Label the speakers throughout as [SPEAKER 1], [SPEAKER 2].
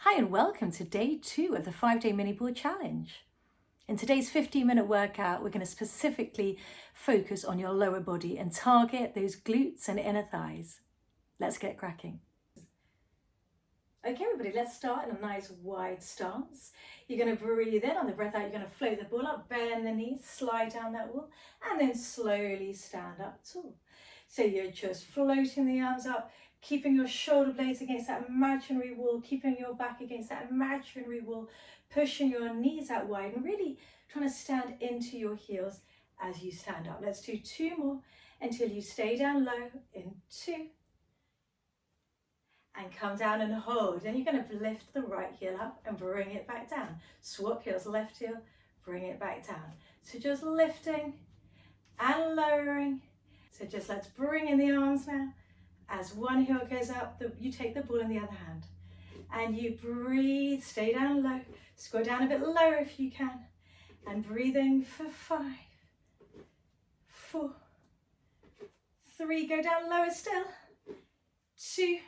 [SPEAKER 1] Hi and welcome to day 2 of the 5-day mini ball challenge. In today's 15-minute workout, we're going to specifically focus on your lower body and target those glutes and inner thighs. Let's get cracking. Okay everybody, let's start in a nice wide stance. You're going to breathe in. On the breath out, you're going to float the ball up, bend the knees, slide down that wall, and then slowly stand up tall. So you're just floating the arms up, keeping your shoulder blades against that imaginary wall, keeping your back against that imaginary wall, pushing your knees out wide and really trying to stand into your heels as you stand up. Let's do 2 more until you stay down low in 2. And come down and hold. Then you're going to lift the right heel up and bring it back down. Swap heels, left heel, bring it back down. So just lifting and lowering. So just let's bring in the arms now. As one heel goes up, you take the ball in the other hand. And you breathe, stay down low. Score down a bit lower if you can. And breathing for 5, 4, 3, go down lower still. 2,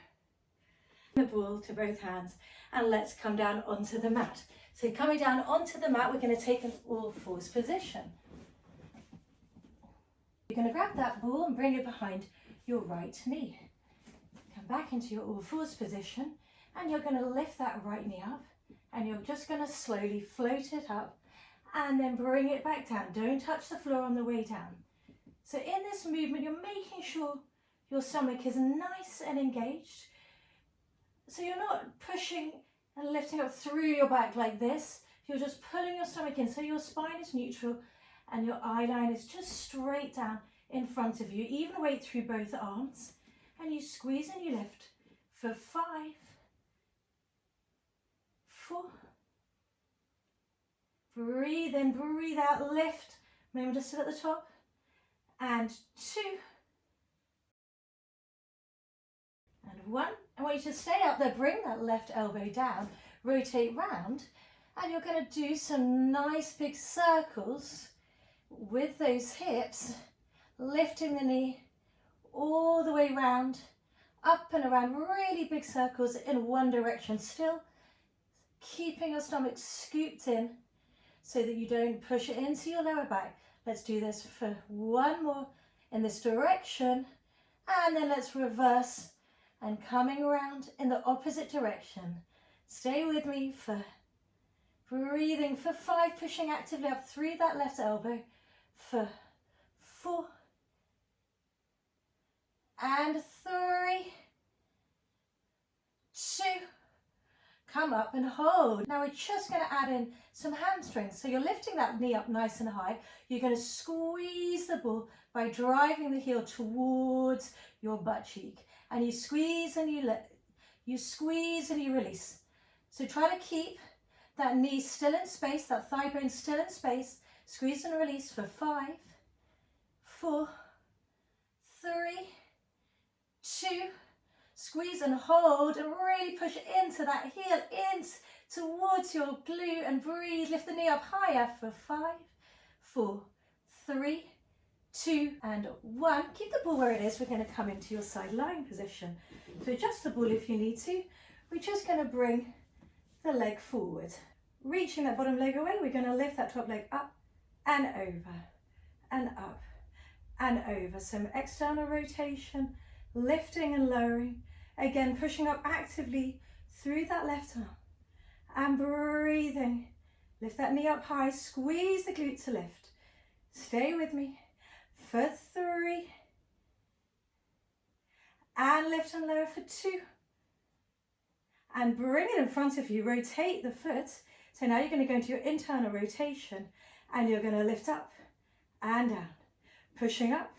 [SPEAKER 1] the ball to both hands, and let's come down onto the mat. So coming down onto the mat, we're going to take an all-fours position. You're going to grab that ball and bring it behind your right knee. Come back into your all-fours position, and you're going to lift that right knee up, and you're just going to slowly float it up, and then bring it back down. Don't touch the floor on the way down. So in this movement, you're making sure your stomach is nice and engaged. So you're not pushing and lifting up through your back like this. You're just pulling your stomach in so your spine is neutral and your eye line is just straight down in front of you. Even weight through both arms. And you squeeze and you lift for 5, 4. Breathe in, breathe out, lift. Remember to sit at the top. And 2. And 1. I want you to stay up there, bring that left elbow down, rotate round, and you're going to do some nice big circles with those hips, lifting the knee all the way round, up and around, really big circles in one direction, still keeping your stomach scooped in so that you don't push it into your lower back. Let's do this for 1 more in this direction, and then let's reverse and coming around in the opposite direction. Stay with me for breathing for 5, pushing actively up through that left elbow for 4 and 3, 2, come up and hold. Now we're just going to add in some hamstrings. So you're lifting that knee up nice and high. You're going to squeeze the ball by driving the heel towards your butt cheek. And you squeeze and you squeeze and you release. So try to keep that knee still in space, that thigh bone still in space. Squeeze and release for 5, 4, 3, 2. Squeeze and hold and really push into that heel, in towards your glute, and breathe. Lift the knee up higher for 5, 4, 3, 2 and 1. Keep the ball where it is. We're going to come into your side lying position. So adjust the ball if you need to. We're just going to bring the leg forward. Reaching that bottom leg away, we're going to lift that top leg up and over and up and over. Some external rotation, lifting and lowering. Again, pushing up actively through that left arm and breathing. Lift that knee up high, squeeze the glute to lift. Stay with me. For 3 and lift and lower for 2 and bring it in front of you. Rotate the foot. So now you're going to go into your internal rotation and you're going to lift up and down, pushing up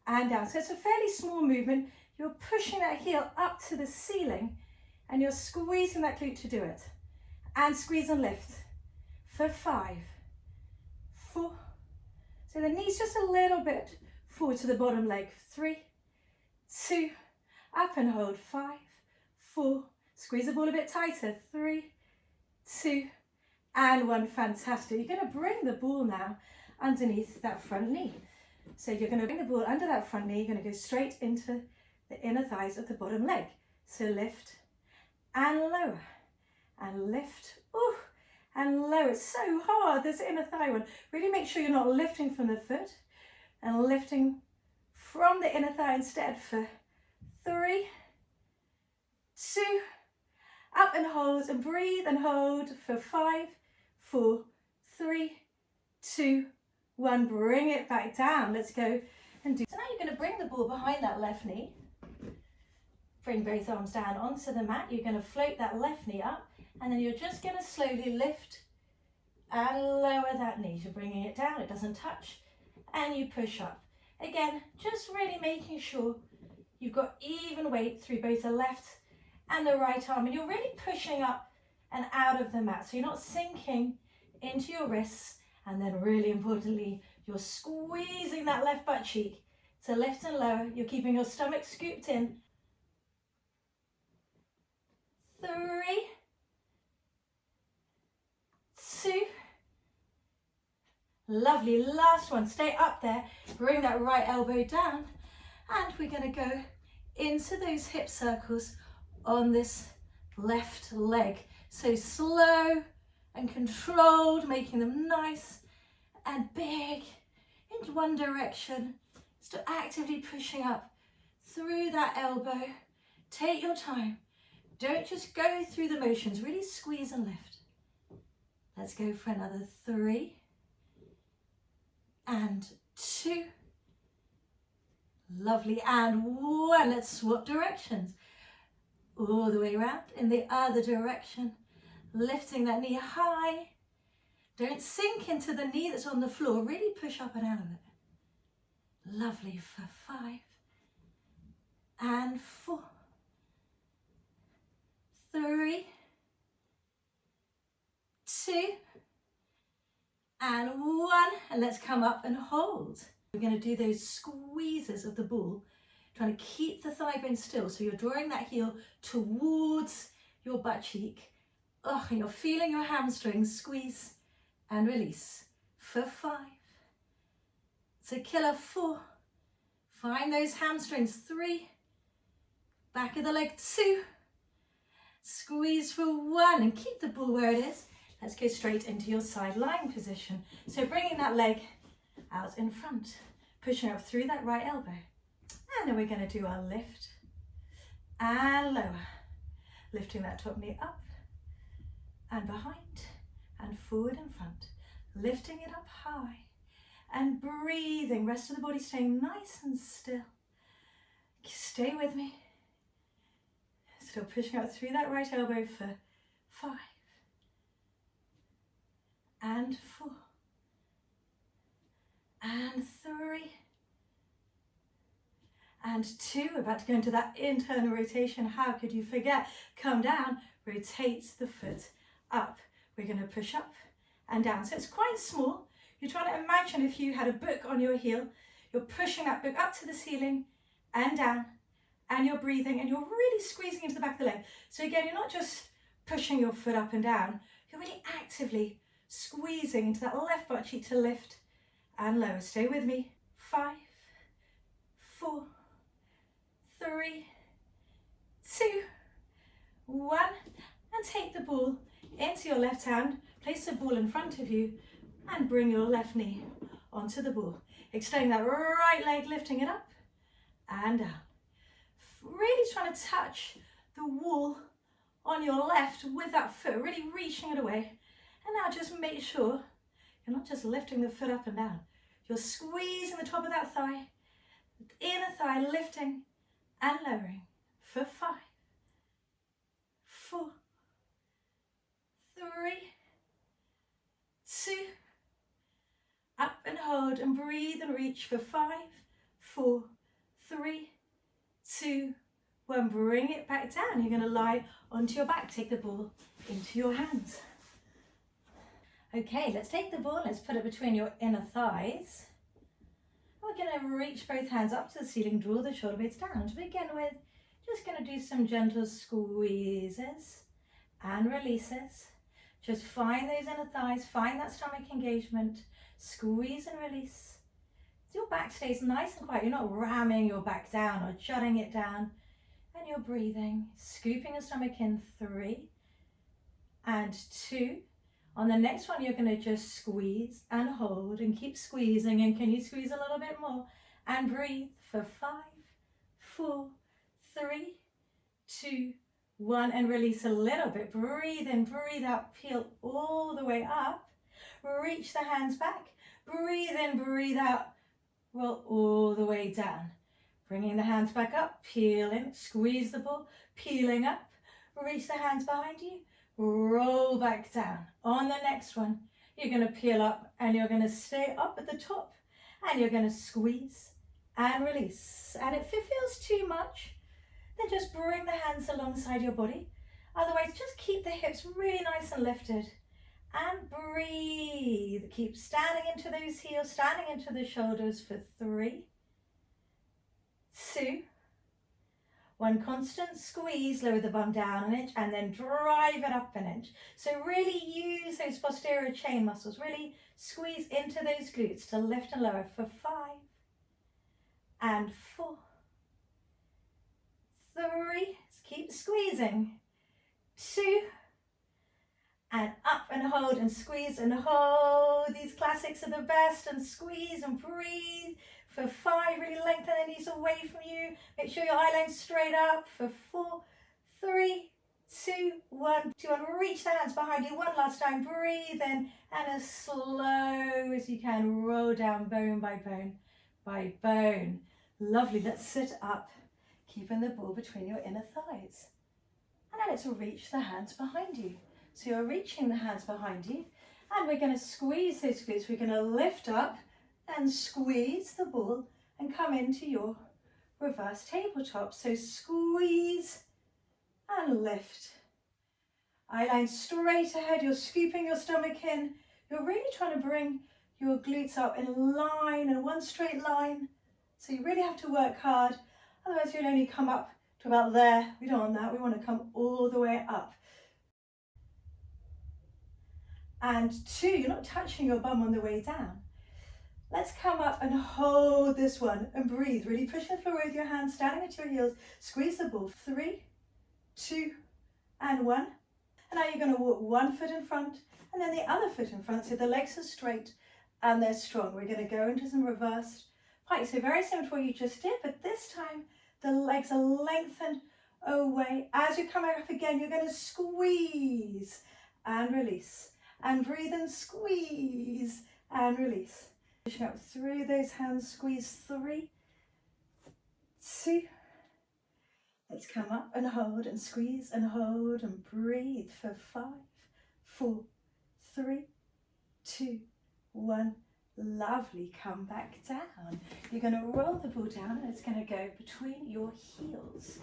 [SPEAKER 1] and down. So it's a fairly small movement. You're pushing that heel up to the ceiling and you're squeezing that glute to do it. And squeeze and lift for 5, 4. So the knee's just a little bit forward to the bottom leg. 3, 2, up and hold. 5, 4. Squeeze the ball a bit tighter. 3, 2, and 1. Fantastic. You're going to bring the ball now underneath that front knee. So you're going to bring the ball under that front knee. You're going to go straight into the inner thighs of the bottom leg. So lift and lower and lift. Ooh, and lower. It's so hard, this inner thigh one. Really make sure you're not lifting from the foot and lifting from the inner thigh instead for 3, 2, up and hold, and breathe and hold for 5, 4, 3, 2, 1. Bring it back down. Let's go and do. So now you're going to bring the ball behind that left knee. Bring both arms down onto the mat. You're going to float that left knee up, and then you're just going to slowly lift and lower that knee. So bringing it down, it doesn't touch, and you push up. Again, just really making sure you've got even weight through both the left and the right arm, and you're really pushing up and out of the mat. So you're not sinking into your wrists, and then really importantly, you're squeezing that left butt cheek to lift and lower. You're keeping your stomach scooped in. 3, 2, lovely, last one. Stay up there, bring that right elbow down, and we're going to go into those hip circles on this left leg. So slow and controlled, making them nice and big in one direction. Still actively pushing up through that elbow. Take your time. Don't just go through the motions, really squeeze and lift. Let's go for another 3 and 2. Lovely, and 1. Let's swap directions. All the way around in the other direction. Lifting that knee high. Don't sink into the knee that's on the floor. Really push up and out of it. Lovely, for 5 and 4. 3, 2, and 1. And let's come up and hold. We're going to do those squeezes of the ball, trying to keep the thigh bone still. So you're drawing that heel towards your butt cheek. Oh, and you're feeling your hamstrings squeeze and release for 5. So killer 4. Find those hamstrings. 3. Back of the leg. 2. Squeeze for 1 and keep the ball where it is. Let's go straight into your side lying position. So bringing that leg out in front, pushing up through that right elbow. And then we're going to do our lift and lower. Lifting that top knee up and behind and forward and front. Lifting it up high and breathing. Rest of the body staying nice and still. Stay with me. Still pushing up through that right elbow for 5 and 4 and 3 and 2. We're about to go into that internal rotation. How could you forget? Come down, rotate the foot up. We're going to push up and down. So it's quite small. You're trying to imagine if you had a book on your heel. You're pushing that book up to the ceiling and down. And you're breathing and you're really squeezing into the back of the leg. So again, you're not just pushing your foot up and down, you're really actively squeezing into that left butt cheek to lift and lower. Stay with me. 5, 4, 3, 2, 1. And take the ball into your left hand. Place the ball in front of you and bring your left knee onto the ball. Extending that right leg, lifting it up and down. Really trying to touch the wall on your left with that foot, really reaching it away. And now just make sure you're not just lifting the foot up and down. You're squeezing the top of that thigh, the inner thigh lifting and lowering for 5, 4, 3, 2, up and hold and breathe and reach for 5, 4, 3, 2, 1. Bring it back down. You're going to lie onto your back. Take the ball into your hands. Okay, let's take the ball. Let's put it between your inner thighs. We're going to reach both hands up to the ceiling. Draw the shoulder blades down. To begin with, just going to do some gentle squeezes and releases. Just find those inner thighs. Find that stomach engagement. Squeeze and release. Your back stays nice and quiet. You're not ramming your back down or jutting it down. And you're breathing, scooping your stomach in. 3, and 2. On the next one, you're going to just squeeze and hold and keep squeezing. And can you squeeze a little bit more? And breathe for 5, 4, 3, 2, 1. And release a little bit. Breathe in, breathe out, peel all the way up. Reach the hands back. Breathe in, breathe out. Roll all the way down. Bringing the hands back up, peeling, squeeze the ball, peeling up. Reach the hands behind you. Roll back down. On the next one, you're going to peel up and you're going to stay up at the top and you're going to squeeze and release. And if it feels too much, then just bring the hands alongside your body. Otherwise, just keep the hips really nice and lifted and breathe. Keep standing into those heels, standing into the shoulders for 3, 2, 1. Constant squeeze, lower the bum down an inch and then drive it up an inch. So really use those posterior chain muscles, really squeeze into those glutes to lift and lower for 5 and 4, 3, keep squeezing, 2, and up and hold and squeeze and hold. These classics are the best. And squeeze and breathe for 5. Really lengthen the knees away from you. Make sure your eye line's straight up for 4, 3, 2, 1. 2, and reach the hands behind you. One last time. Breathe in and as slow as you can, roll down bone by bone by bone. Lovely. Let's sit up, keeping the ball between your inner thighs. And then let's reach the hands behind you. So you're reaching the hands behind you and we're going to squeeze those glutes. We're going to lift up and squeeze the ball and come into your reverse tabletop. So squeeze and lift. Eye line straight ahead. You're scooping your stomach in. You're really trying to bring your glutes up in line, in one straight line. So you really have to work hard. Otherwise you'll only come up to about there. We don't want that. We want to come all the way up. And 2, you're not touching your bum on the way down. Let's come up and hold this one and breathe. Really push the floor with your hands, standing at your heels. Squeeze the ball. 3, 2, and 1. And now you're going to walk one foot in front and then the other foot in front. So the legs are straight and they're strong. We're going to go into some reversed plank. So very similar to what you just did, but this time the legs are lengthened away. As you come up again, you're going to squeeze and release. And breathe and squeeze and release. Pushing up through those hands, squeeze. 3, 2. Let's come up and hold and squeeze and hold and breathe for 5, 4, 3, 2, 1. Lovely. Come back down. You're going to roll the ball down and it's going to go between your heels.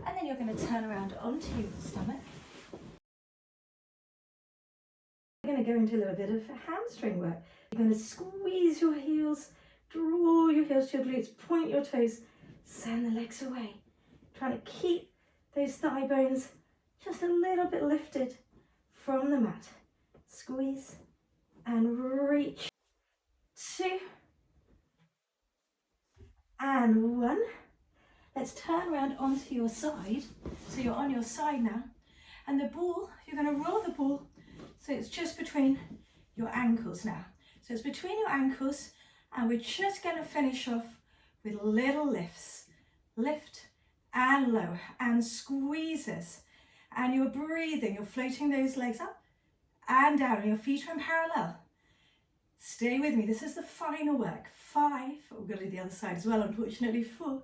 [SPEAKER 1] And then you're going to turn around onto your stomach. We're going to go into a little bit of hamstring work. You're going to squeeze your heels, draw your heels to your glutes, point your toes, send the legs away. Trying to keep those thigh bones just a little bit lifted from the mat. Squeeze and reach. 2 and 1. Let's turn around onto your side. So you're on your side now. And the ball, you're going to roll the ball so it's just between your ankles now. So it's between your ankles and we're just going to finish off with little lifts. Lift and lower and squeezes. And you're breathing, you're floating those legs up and down and your feet are in parallel. Stay with me, this is the final work. 5, we're going to do the other side as well, unfortunately. 4,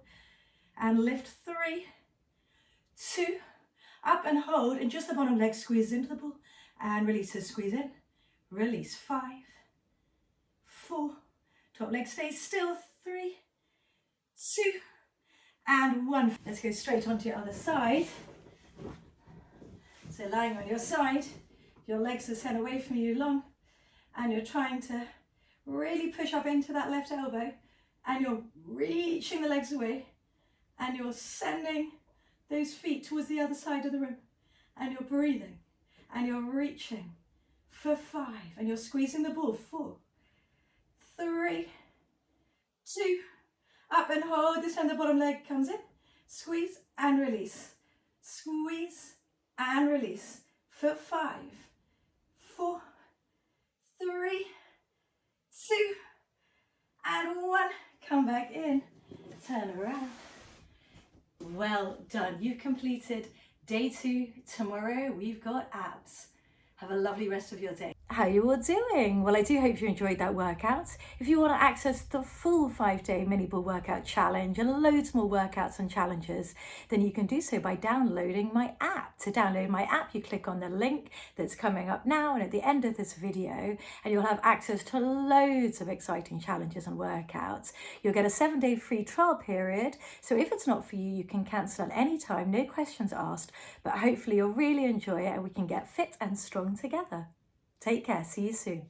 [SPEAKER 1] and lift. 3, 2, up and hold, and just the bottom leg squeezes into the ball, and release, so squeeze in, release. 5, 4, top leg stays still. 3, 2, and 1. Let's go straight onto your other side. So lying on your side, your legs are sent away from you long, and you're trying to really push up into that left elbow, and you're reaching the legs away, and you're sending those feet towards the other side of the room, and you're breathing, and you're reaching for 5, and you're squeezing the ball. 4, 3, 2, up and hold. This time the bottom leg comes in, squeeze and release, squeeze and release. for 5, 4, 3, 2, and 1. Come back in, turn around. Well done. You've completed day 2. Tomorrow we've got abs. Have a lovely rest of your day. How are you all doing? Well, I do hope you enjoyed that workout. If you want to access the full 5-day mini ball workout challenge and loads more workouts and challenges, then you can do so by downloading my app. To download my app, you click on the link that's coming up now and at the end of this video, and you'll have access to loads of exciting challenges and workouts. You'll get a 7-day free trial period, so if it's not for you, you can cancel at any time, no questions asked, but hopefully you'll really enjoy it and we can get fit and strong together. Take care, see you soon.